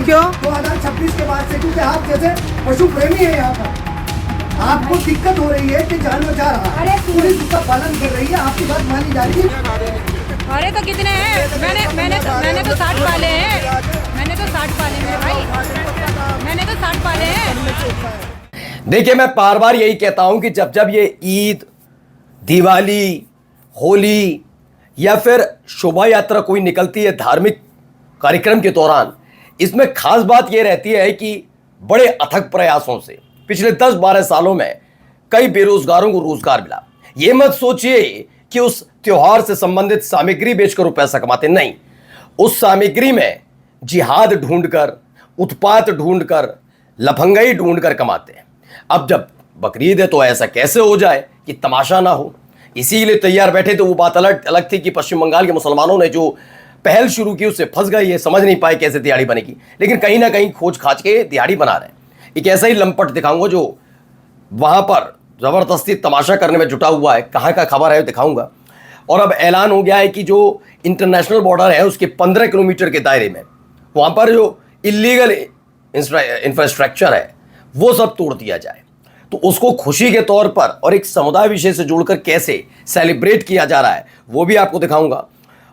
क्यों? 2026 के बाद से, क्योंकि आप जैसे पशु प्रेमी है यहाँ पर, आपको दिक्कत हो रही है कि जानवर जा रहा है, पुलिस उसका पालन कर रही है, आपकी बात मानी जा रही है। अरे तो कितने हैं? मैंने तो 60 पाले हैं, मैंने तो 60 पाले मेरे भाई, मैंने तो 60 पाले हैं। देखिए, मैं बार बार यही कहता हूं कि जब जब ये ईद, दिवाली, होली या फिर शोभा यात्रा कोई निकलती है धार्मिक कार्यक्रम के दौरान, इसमें खास बात यह रहती है कि बड़े अथक प्रयासों से पिछले 10-12 सालों में कई बेरोजगारों को रोजगार मिला। यह मत सोचिए कि उस त्योहार से संबंधित सामग्री बेचकर वो पैसा कमाते, नहीं, उस सामग्री में जिहाद ढूंढकर, उत्पात ढूंढकर, लफंगाई ढूंढकर कमाते हैं। अब जब बकरीद है तो ऐसा कैसे हो जाए कि तमाशा ना हो, इसीलिए तैयार बैठे। तो वो बात अलग थी कि पश्चिम बंगाल के मुसलमानों ने जो पहल शुरू की उससे फंस गए, ये समझ नहीं पाए कैसे दिहाड़ी बनेगी, लेकिन कहीं ना कहीं खोज खाच के दिहाड़ी बना रहे हैं। एक ऐसा ही लंपट दिखाऊंगा जो वहां पर जबरदस्ती तमाशा करने में जुटा हुआ है, कहाँ का खबर है दिखाऊंगा। और अब ऐलान हो गया है कि जो इंटरनेशनल बॉर्डर है उसके 15 किलोमीटर के दायरे में वहां पर जो इलीगल इंफ्रास्ट्रक्चर है वो सब तोड़ दिया जाए। तो उसको खुशी के तौर पर और एक समुदाय विषय से जोड़कर कैसे सेलिब्रेट किया जा रहा है वो भी आपको दिखाऊंगा।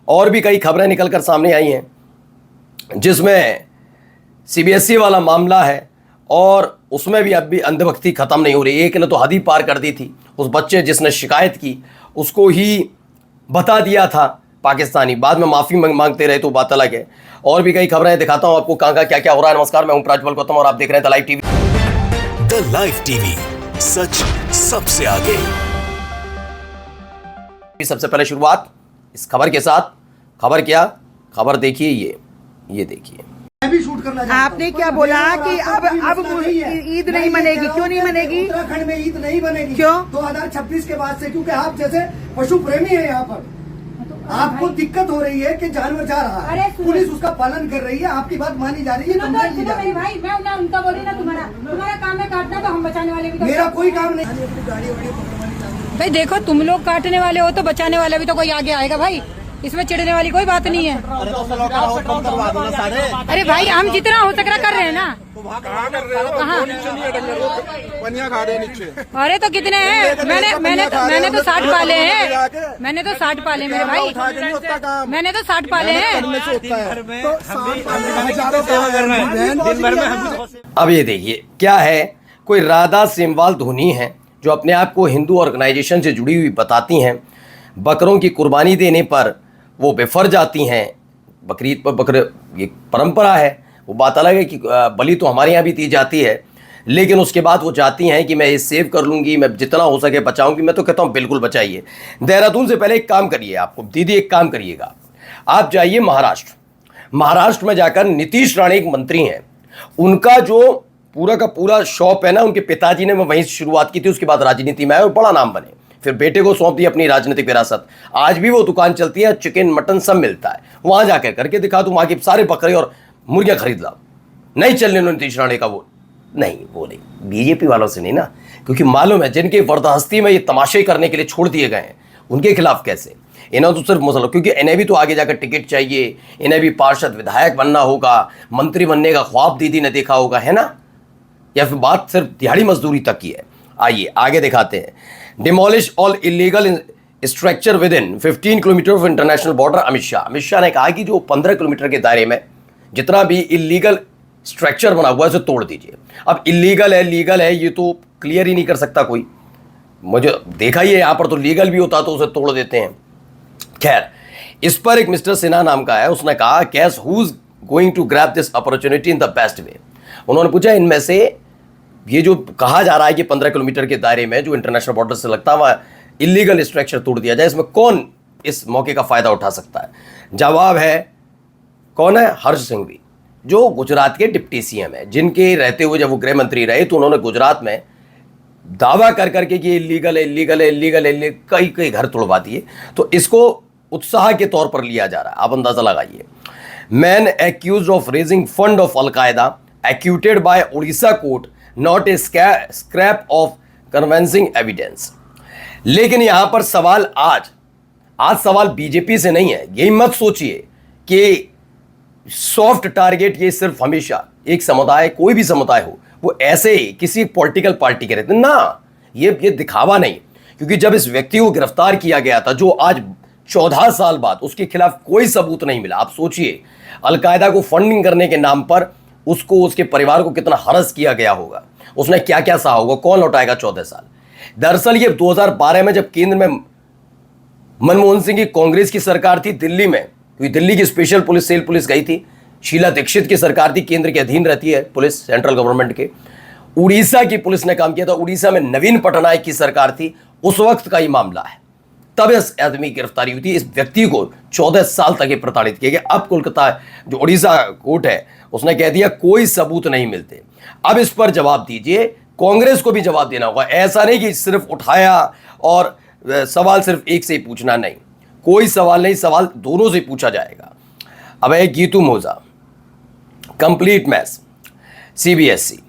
और भी कई खबरें निकलकर सामने आई हैं जिसमें सीबीएसई वाला मामला है और उसमें भी अब भी अंधभक्ति खत्म नहीं हो रही। एक ने तो हद ही पार कर दी थी, उस बच्चे जिसने शिकायत की उसको ही बता दिया था पाकिस्तानी, बाद में माफ़ी मांगते रहे तो बात अलग है। और भी कई खबरें दिखाता हूं आपको कहां का क्या क्या हो रहा है। नमस्कार, मैं हूं प्राज्वल गौतम और आप देख रहे हैं the live TV. The live TV, सच सबसे आगे। सबसे पहले शुरुआत इस खबर के साथ। खबर क्या? खबर देखिए, ये देखिए। मैं भी शूट करना चाहता हूं। आपने क्या बोला कि अब ईद नहीं मनेगी? क्यों नहीं मनेगी? उत्तराखंड में ईद नहीं बनेगी। क्यों? 2026 के बाद से, क्योंकि आप जैसे पशु प्रेमी है यहाँ पर, आपको दिक्कत हो रही है कि जानवर जा रहा है, पुलिस उसका पालन कर रही है, आपकी बात मानी जा रही है। मेरे भाई, मैं उनका बोल रही ना, तुम्हारा काम है काटना, तो हम बचाने वाले भी तो। मेरा कोई काम नहीं। गाड़ी वाड़ी पकड़वानी चाहिए। भाई देखो, तुम लोग काटने वाले हो तो बचाने वाला भी तो कोई आगे आएगा भाई, इसमें चिढ़ने वाली कोई बात नहीं है। अरे भाई, हम जितना हो सक रहा कर रहे हैं ना। अरे तो कितने हैं? मैंने तो 60 पाले हैं, मैंने तो 60 पाले मेरे भाई, मैंने तो 60 पाले हैं। अब ये देखिए क्या है, कोई राधा सिमवाल धोनी है जो अपने आप को हिंदू ऑर्गेनाइजेशन से जुड़ी हुई बताती हैं। बकरों की कुर्बानी देने पर वो बेफर जाती हैं। बकरीद पर बकरे ये परंपरा है, वो बात अलग है कि बलि तो हमारे यहाँ भी दी जाती है, लेकिन उसके बाद वो चाहती हैं कि मैं ये सेव कर लूँगी, मैं जितना हो सके बचाऊँगी। मैं तो कहता हूँ बिल्कुल बचाइए। देहरादून से पहले एक काम करिए, आपको दीदी एक काम करिएगा, आप जाइए महाराष्ट्र में जाकर नीतीश राणे एक मंत्री हैं, उनका जो पूरा का पूरा शॉप है ना, उनके पिताजी ने वहीं से शुरुआत की थी, उसके बाद राजनीति में आए और बड़ा नाम बने, फिर बेटे को सौंप दी अपनी राजनीतिक विरासत। आज भी वो दुकान चलती है, चिकन मटन सब मिलता है, वहां जाकर करके दिखा दूं, वहां के सारे बकरे और मुर्गियां खरीद लाओ। नहीं चलने नीतीश राणे का वो नहीं, बीजेपी वालों से नहीं ना, क्योंकि मालूम है जिनके वरदहस्ती में ये तमाशे करने के लिए छोड़ दिए गए हैं उनके खिलाफ कैसे। इन्हें तो सिर्फ मुसलमान, क्योंकि इन्हें भी तो आगे जाकर टिकट चाहिए, इन्हें भी पार्षद विधायक बनना होगा, मंत्री बनने का ख्वाब दीदी ने देखा होगा, है ना, या फिर बात सिर्फ दिहाड़ी मजदूरी तक की है। आइए आगे दिखाते हैं। Demolish all illegal structure with in 15 kilometre of international border. Amit Shah ने कहा कि जो 15 किलोमीटर के दायरे में जितना भी इलीगल स्ट्रक्चर बना हुआ है उसे तोड़ दीजिए। अब इलीगल है लीगल है ये तो क्लियर ही नहीं कर सकता कोई, मुझे देखा ही है यहाँ पर तो लीगल भी होता तो उसे तोड़ देते हैं। खैर, इस पर एक मिस्टर सिन्हा नाम का है, उसने कहा कैस who is going to grab this opportunity in the best way. उन्होंने पूछा इनमें से ये जो कहा जा रहा है कि 15 किलोमीटर के दायरे में जो इंटरनेशनल बॉर्डर से लगता हुआ इलीगल स्ट्रक्चर तोड़ दिया जाए, इसमें कौन इस मौके का फायदा उठा सकता है? जवाब है कौन है? हर्ष सिंघवी, जो गुजरात के डिप्टी सीएम है, जिनके रहते हुए जब वो गृह मंत्री रहे तो उन्होंने गुजरात में दावा कर करके कि इलीगल कई घर तोड़वा दिए। तो इसको उत्साह के तौर पर लिया जा रहा है, आप अंदाजा लगाइए। Man accused of raising fund of al Qaeda acquitted by Orissa court not a scrap of convincing evidence. लेकिन यहां पर सवाल आज सवाल बीजेपी से नहीं है। यही मत सोचिए कि सॉफ्ट टारगेट ये सिर्फ हमेशा एक समुदाय, कोई भी समुदाय हो, वो ऐसे ही किसी पॉलिटिकल पार्टी के रहते ना, ये दिखावा नहीं। क्योंकि जब इस व्यक्ति को गिरफ्तार किया गया था, जो आज 14 साल बाद उसके खिलाफ कोई सबूत नहीं मिला, आप सोचिए अलकायदा को फंडिंग करने के नाम पर उसको, उसके परिवार को कितना हरस किया गया होगा, उसने क्या क्या सहा होगा, कौन लौटाएगा 14 साल। दरअसल ये 2012 में जब केंद्र में मनमोहन सिंह की कांग्रेस की सरकार थी दिल्ली में, क्योंकि दिल्ली की स्पेशल पुलिस सेल पुलिस गई थी, शीला दीक्षित की सरकार थी, केंद्र के अधीन रहती है पुलिस, सेंट्रल गवर्नमेंट के। उड़ीसा की पुलिस ने काम किया था, उड़ीसा में नवीन पटनायक की सरकार थी, उस वक्त का ही मामला है। तब इस आदमी की गिरफ्तारी हुई थी, इस व्यक्ति को 14 साल तक ये प्रताड़ित किया गया। अब कोलकाता जो उड़ीसा कोर्ट है उसने कह दिया कोई सबूत नहीं मिलते। अब इस पर जवाब दीजिए, कांग्रेस को भी जवाब देना होगा। ऐसा नहीं कि सिर्फ उठाया और सवाल सिर्फ एक से ही पूछना, नहीं, कोई सवाल नहीं, सवाल दोनों से पूछा जाएगा। अब है गीतू मोजा, कंप्लीट मैथ्स CBSE।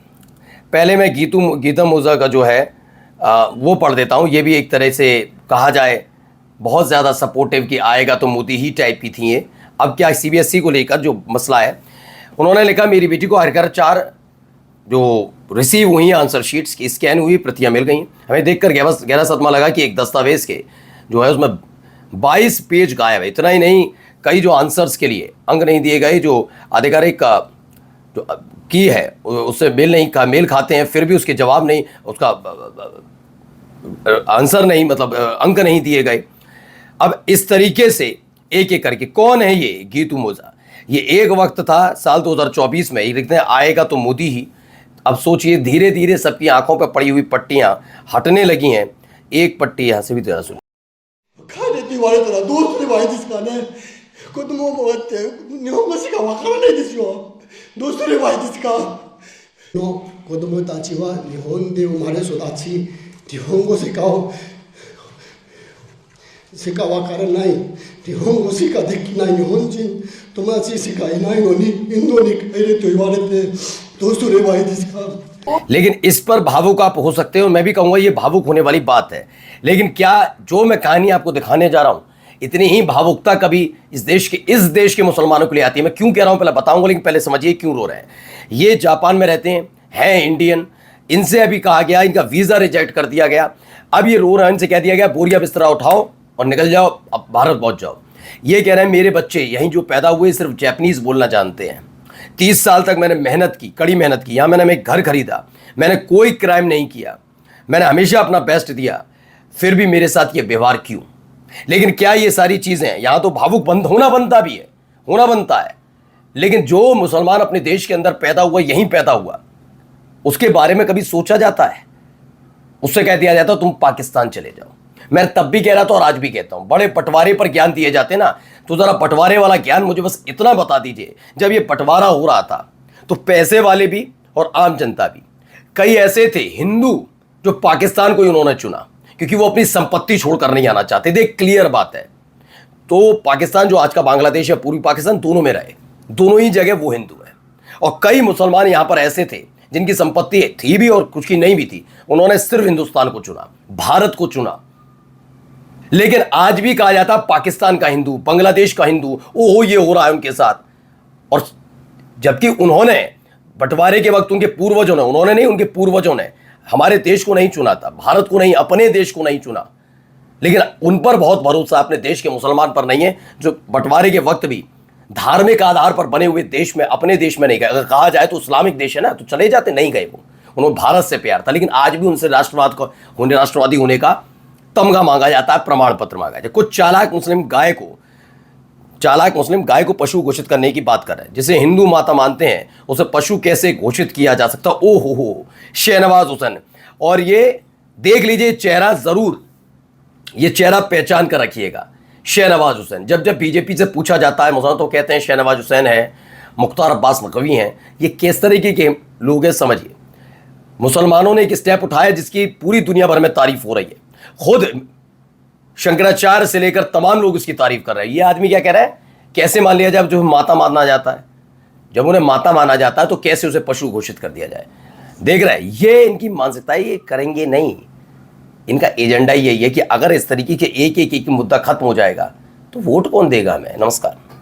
पहले मैं गीतम मोजा का जो है वो पढ़ देता हूँ। ये भी एक तरह से कहा जाए बहुत ज़्यादा सपोर्टिव कि आएगा तो मोदी ही टाइप की थी ये। अब क्या CBSE को लेकर जो मसला है, उन्होंने लिखा मेरी बेटी को हर 4 जो रिसीव हुई आंसर शीट्स की स्कैन हुई प्रतियां मिल गई। हमें देखकर गहरा सदमा लगा कि एक दस्तावेज़ के जो है उसमें 22 पेज गायब है। इतना ही नहीं, कई जो आंसर्स के लिए अंक नहीं दिए गए, जो आधिकारिक का जो की है उससे मेल खाते हैं, फिर भी उसके जवाब नहीं, उसका आंसर नहीं, मतलब अंक नहीं दिए गए। अब इस तरीके से एक एक करके, कौन है ये गीतू मोजा? ये एक वक्त था साल 2024 में, ये लिखते हैं आएगा तो मोदी ही। अब सोचिए धीरे धीरे सबकी आंखों पर पड़ी हुई पट्टियां हटने लगी हैं। एक पट्टी यहाँ से भी जरा सुन। लेकिन इस पर भावुक आप हो सकते हो, मैं भी कहूंगा ये भावुक होने वाली बात है। लेकिन क्या जो मैं कहानी आपको दिखाने जा रहा हूं, इतनी ही भावुकता कभी इस देश के मुसलमानों के लिए आती है। मैं क्यों कह रहा हूं पहले बताऊंगा, लेकिन पहले समझिए क्यों रो रहे हैं। ये जापान में रहते हैं इंडियन, इनसे अभी कहा गया, इनका वीजा रिजेक्ट कर दिया गया। अब ये रो रहे हैं, इनसे कह दिया गया बोरिया बिस्तरा उठाओ और निकल जाओ, अब भारत पहुंच जाओ। ये कह रहे हैं मेरे बच्चे यहीं जो पैदा हुए सिर्फ जैपनीज बोलना जानते हैं। 30 साल तक मैंने मेहनत की, कड़ी मेहनत की, यहाँ मैंने एक घर खरीदा, मैंने कोई क्राइम नहीं किया, मैंने हमेशा अपना बेस्ट दिया, फिर भी मेरे साथ ये व्यवहार क्यों? लेकिन क्या ये सारी चीज़ें, यहाँ तो भावुक होना बनता है, लेकिन जो मुसलमान अपने देश के अंदर पैदा हुआ, यहीं पैदा हुआ, उसके बारे में कभी सोचा जाता है? उससे कह दिया जाता तुम पाकिस्तान चले जाओ। मैं तब भी कह रहा था और आज भी कहता हूं, बड़े पटवारे पर ज्ञान दिए जाते ना, तो जरा पटवारे वाला ज्ञान मुझे बस इतना बता दीजिए, जब ये पटवारा हो रहा था तो पैसे वाले भी और आम जनता भी, कई ऐसे थे हिंदू जो पाकिस्तान को उन्होंने चुना क्योंकि वो अपनी संपत्ति छोड़कर नहीं आना चाहते थे। क्लियर बात है। तो पाकिस्तान जो आज का बांग्लादेश है, पूर्वी पाकिस्तान, दोनों में रहे, दोनों ही जगह वो हिंदू है। और कई मुसलमान यहां पर ऐसे थे जिनकी संपत्ति थी भी और कुछ की नहीं भी थी, उन्होंने सिर्फ हिंदुस्तान को चुना, भारत को चुना। लेकिन आज भी कहा जाता पाकिस्तान का हिंदू, बांग्लादेश का हिंदू, ओहो ये हो रहा है उनके साथ। और जबकि उन्होंने बंटवारे के वक्त उनके पूर्वजों ने हमारे देश को नहीं चुना था, भारत को नहीं, अपने देश को नहीं चुना। लेकिन उन पर बहुत भरोसा अपने देश के मुसलमान पर नहीं है, जो बंटवारे के वक्त भी धार्मिक आधार पर बने हुए देश में, अपने देश में नहीं गए। अगर कहा जाए तो इस्लामिक देश है ना, तो चले जाते, नहीं गए वो, उन्होंने भारत से प्यार था। लेकिन आज भी उनसे राष्ट्रवादी होने का तमगा मांगा जाता है, प्रमाण पत्र मांगा जाए। कुछ चालाक मुस्लिम गाय को पशु घोषित करने की बात कर रहे हैं। जिसे हिंदू माता मानते हैं उसे पशु कैसे घोषित किया जा सकता? ओ हो शहनवाज हुसैन। और ये देख लीजिए चेहरा, जरूर ये चेहरा पहचान कर रखिएगा, शहनवाज हुसैन। जब बीजेपी से पूछा जाता है मुसलमान तो कहते हैं शहनवाज हुसैन है, मुख्तार अब्बास नकवी हैं। ये किस तरीके के लोग हैं समझिए। मुसलमानों ने एक स्टेप उठाया जिसकी पूरी दुनिया भर में तारीफ हो रही है। खुद शंकराचार्य से लेकर तमाम लोग इसकी तारीफ कर रहे हैं। ये आदमी क्या कह रहा है, कैसे मान लिया जाए जो माता माना जाता है? जब उन्हें माता माना जाता है तो कैसे उसे पशु घोषित कर दिया जाए? देख रहे हैं, ये इनकी मानसिकता, ये करेंगे नहीं। इनका एजेंडा यही है कि अगर इस तरीके के एक मुद्दा खत्म हो जाएगा तो वोट कौन देगा हमें? नमस्कार।